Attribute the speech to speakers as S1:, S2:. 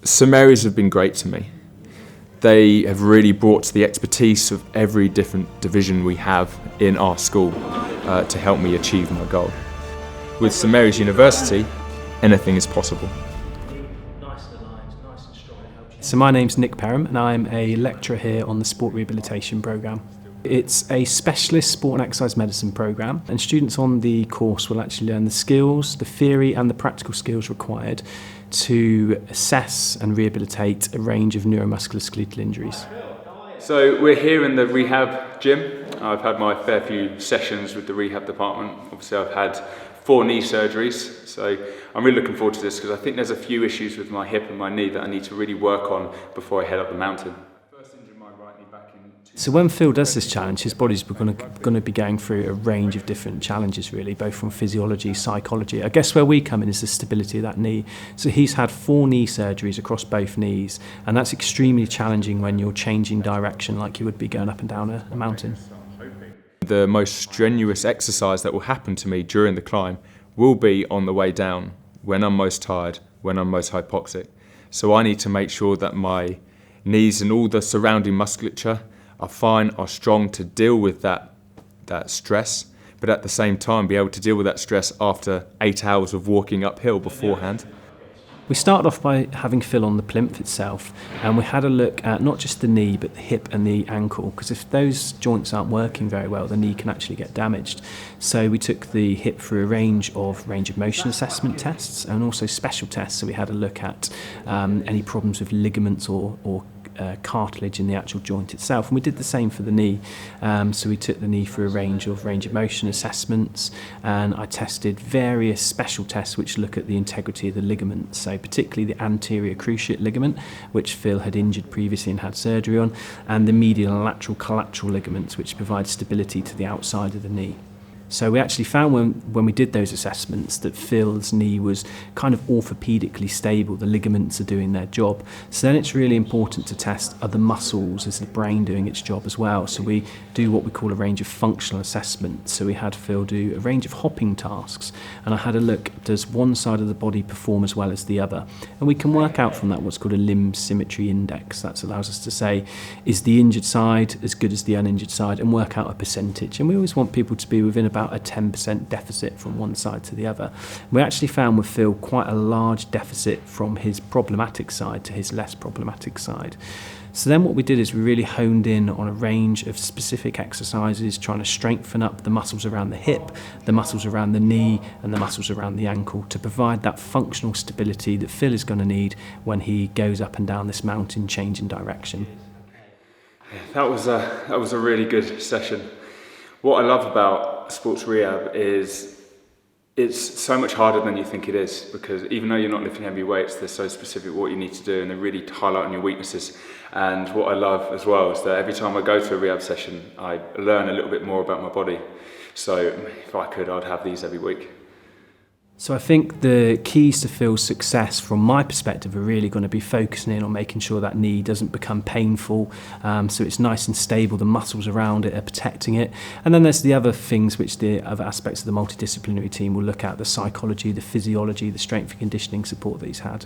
S1: St Mary's have been great to me. They have really brought the expertise of every different division we have in our school to help me achieve my goal. With St Mary's University, anything is possible.
S2: So my name's Nick Perham and I'm a lecturer here on the Sport Rehabilitation programme. It's a specialist sport and exercise medicine programme, and students on the course will actually learn the skills, the theory and the practical skills required to assess and rehabilitate a range of neuromusculoskeletal injuries.
S1: So we're here in the rehab gym. I've had my fair few sessions with the rehab department. Obviously I've had 4 knee surgeries, so I'm really looking forward to this because I think there's a few issues with my hip and my knee that I need to really work on before I head up the mountain.
S2: So when Phil does this challenge, his body's going to be going through a range of different challenges really, both from physiology, psychology. I guess where we come in is the stability of that knee. So he's had 4 knee surgeries across both knees, and that's extremely challenging when you're changing direction like you would be going up and down a mountain.
S1: The most strenuous exercise that will happen to me during the climb will be on the way down, when I'm most tired, when I'm most hypoxic. So I need to make sure that my knees and all the surrounding musculature are fine, are strong to deal with that stress, but at the same time be able to deal with that stress after 8 hours of walking uphill beforehand.
S2: We started off by having Phil on the plinth itself, and we had a look at not just the knee but the hip and the ankle, because if those joints aren't working very well, the knee can actually get damaged. So we took the hip through a range of motion assessment tests and also special tests. So we had a look at any problems with ligaments or cartilage in the actual joint itself, and we did the same for the knee. So we took the knee through a range of motion assessments, and I tested various special tests which look at the integrity of the ligaments, so particularly the anterior cruciate ligament, which Phil had injured previously and had surgery on, and the medial and lateral collateral ligaments, which provide stability to the outside of the knee. So we actually found when we did those assessments that Phil's knee was kind of orthopaedically stable, the ligaments are doing their job. So then it's really important to test, are the muscles, is the brain doing its job as well? So we do what we call a range of functional assessments. So we had Phil do a range of hopping tasks, and I had a look, does one side of the body perform as well as the other? And we can work out from that what's called a limb symmetry index. That allows us to say, is the injured side as good as the uninjured side, and work out a percentage. And we always want people to be within about a 10% deficit from one side to the other. We actually found with Phil quite a large deficit from his problematic side to his less problematic side. So then what we did is we really honed in on a range of specific exercises, trying to strengthen up the muscles around the hip, the muscles around the knee, and the muscles around the ankle to provide that functional stability that Phil is going to need when he goes up and down this mountain changing direction.
S1: That was a really good session. What I love about sports rehab is it's so much harder than you think it is, because even though you're not lifting heavy weights, they're so specific what you need to do, and they really highlight on your weaknesses. And what I love as well is that every time I go to a rehab session, I learn a little bit more about my body. So if I could, I'd have these every week.
S2: So I think the keys to Phil's success from my perspective are really going to be focusing in on making sure that knee doesn't become painful, so it's nice and stable, the muscles around it are protecting it. And then there's the other things which the other aspects of the multidisciplinary team will look at, the psychology, the physiology, the strength and conditioning support that he's had.